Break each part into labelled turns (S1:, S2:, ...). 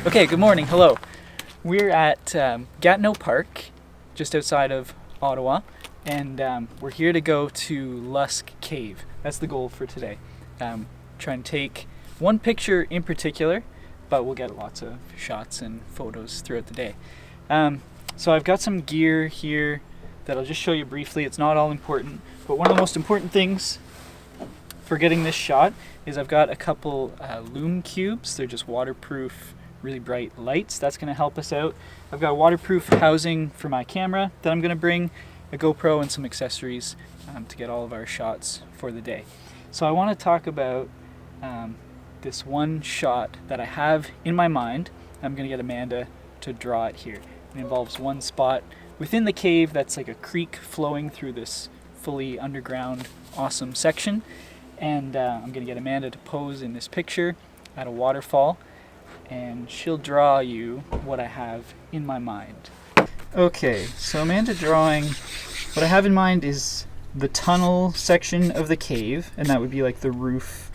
S1: Okay, good morning, hello. We're at Gatineau Park, just outside of Ottawa, and we're here to go to Lusk Cave. That's the goal for today. Try and take one picture in particular, but we'll get lots of shots and photos throughout the day. So I've got some gear here that I'll just show you briefly. It's not all important, but one of the most important things for getting this shot is I've got a couple Lume Cubes. They're just waterproof, really bright lights. That's going to help us out. I've got a waterproof housing for my camera that I'm going to bring, a GoPro and some accessories to get all of our shots for the day. So I want to talk about this one shot that I have in my mind. I'm going to get Amanda to draw it here. It involves one spot within the cave that's like a creek flowing through this fully underground awesome section, and I'm going to get Amanda to pose in this picture at a waterfall, and she'll draw you what I have in my mind. Okay, so Amanda drawing, what I have in mind is the tunnel section of the cave, and that would be like the roof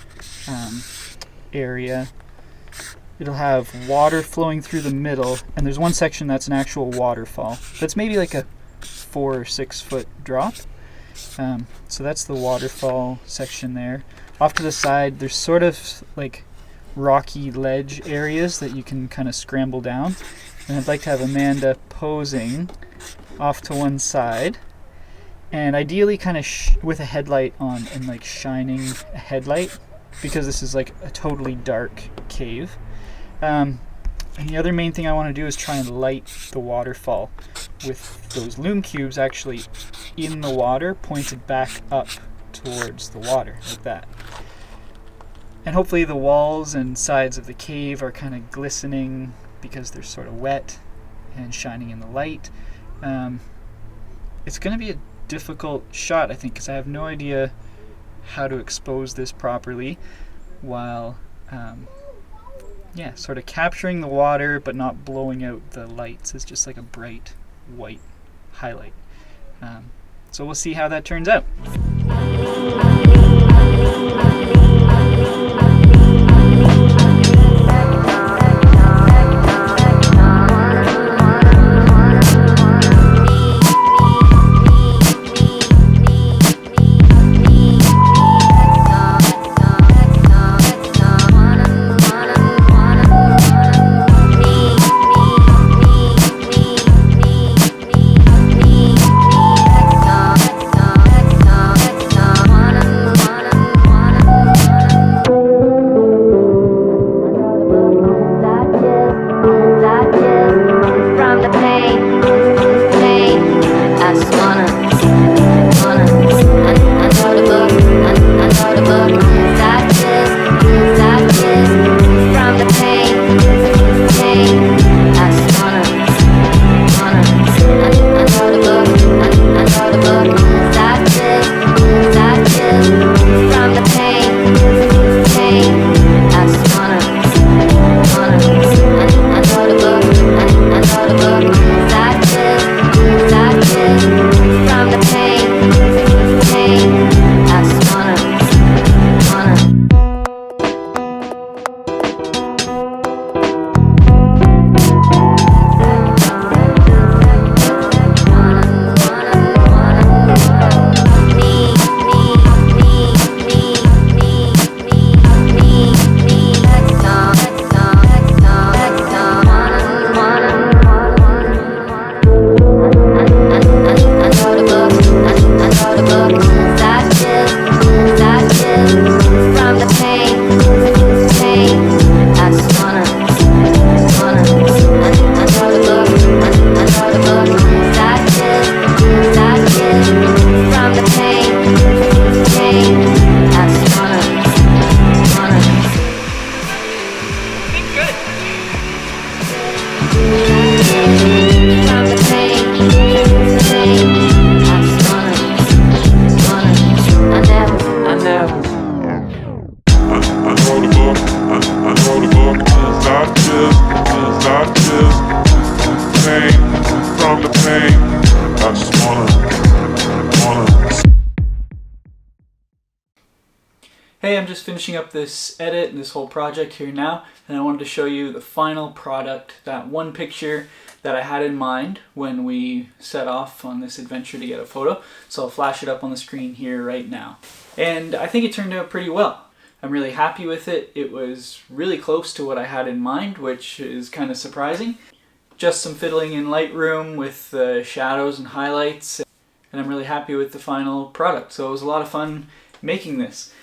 S1: area. It'll have water flowing through the middle, and there's one section that's an actual waterfall. That's maybe like a 4 or 6 foot drop. So that's the waterfall section there. Off to the side, there's sort of like rocky ledge areas that you can kind of scramble down, and I'd like to have Amanda posing off to one side, and ideally kind of with a headlight on and like shining a headlight, because this is like a totally dark cave. And the other main thing I want to do is try and light the waterfall with those Lume Cubes actually in the water, pointed back up towards the water, like that. And hopefully the walls and sides of the cave are kind of glistening because they're sort of wet and shining in the light. It's going to be a difficult shot, I think, because I have no idea how to expose this properly while sort of capturing the water but not blowing out the lights. It's just like a bright white highlight. So we'll see how that turns out.
S2: From
S1: Hey, I'm just finishing up this edit and this whole project here now, and I wanted to show you the final product, that one picture that I had in mind when we set off on this adventure to get a photo. So I'll flash it up on the screen here right now. And I think it turned out pretty well. I'm really happy with it. It was really close to what I had in mind, which is kind of surprising. Just some fiddling in Lightroom with the shadows and highlights, and I'm really happy with the final product. So it was a lot of fun making this.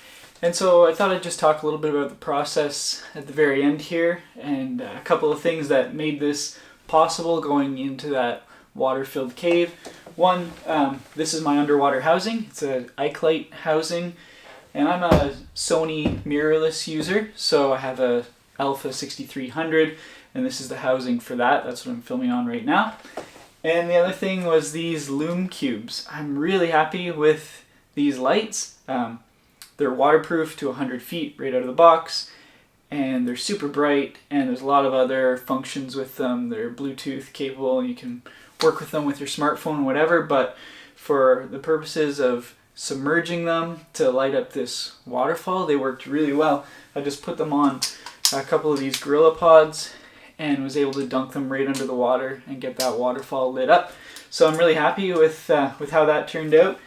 S1: And so I thought I'd just talk a little bit about the process at the very end here, and a couple of things that made this possible going into that water-filled cave. One, this is my underwater housing. It's an Ike housing, and I'm a Sony mirrorless user, so I have a Alpha 6300, and this is the housing for that. That's what I'm filming on right now. And the other thing was these Lume Cubes. I'm really happy with these lights. They're waterproof to 100 feet right out of the box, and they're super bright, and there's a lot of other functions with them. They're Bluetooth capable, and you can work with them with your smartphone, whatever, but for the purposes of submerging them to light up this waterfall, they worked really well. I just put them on a couple of these Gorilla Pods and was able to dunk them right under the water and get that waterfall lit up. So I'm really happy with how that turned out.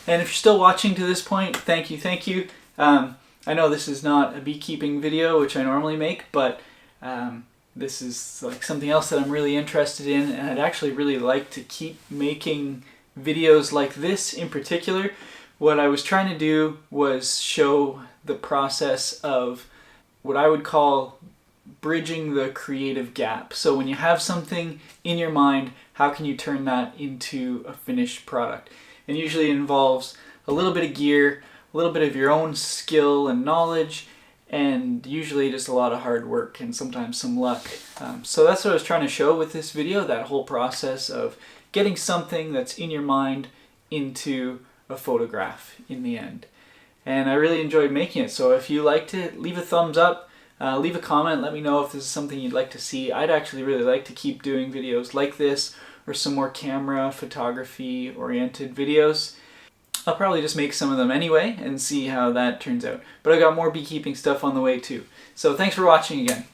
S1: And if you're still watching to this point, thank you. I know this is not a beekeeping video, which I normally make, but this is like something else that I'm really interested in, and I'd actually really like to keep making videos like this in particular. What I was trying to do was show the process of what I would call bridging the creative gap. So when you have something in your mind, how can you turn that into a finished product? And usually it involves a little bit of gear, a little bit of your own skill and knowledge, and usually just a lot of hard work and sometimes some luck. So that's what I was trying to show with this video, that whole process of getting something that's in your mind into a photograph in the end. And I really enjoyed making it, so if you liked it, leave a thumbs up, leave a comment, let me know if this is something you'd like to see. I'd actually really like to keep doing videos like this, or some more camera photography oriented videos. I'll probably just make some of them anyway and see how that turns out. But I got more beekeeping stuff on the way too. So thanks for watching again.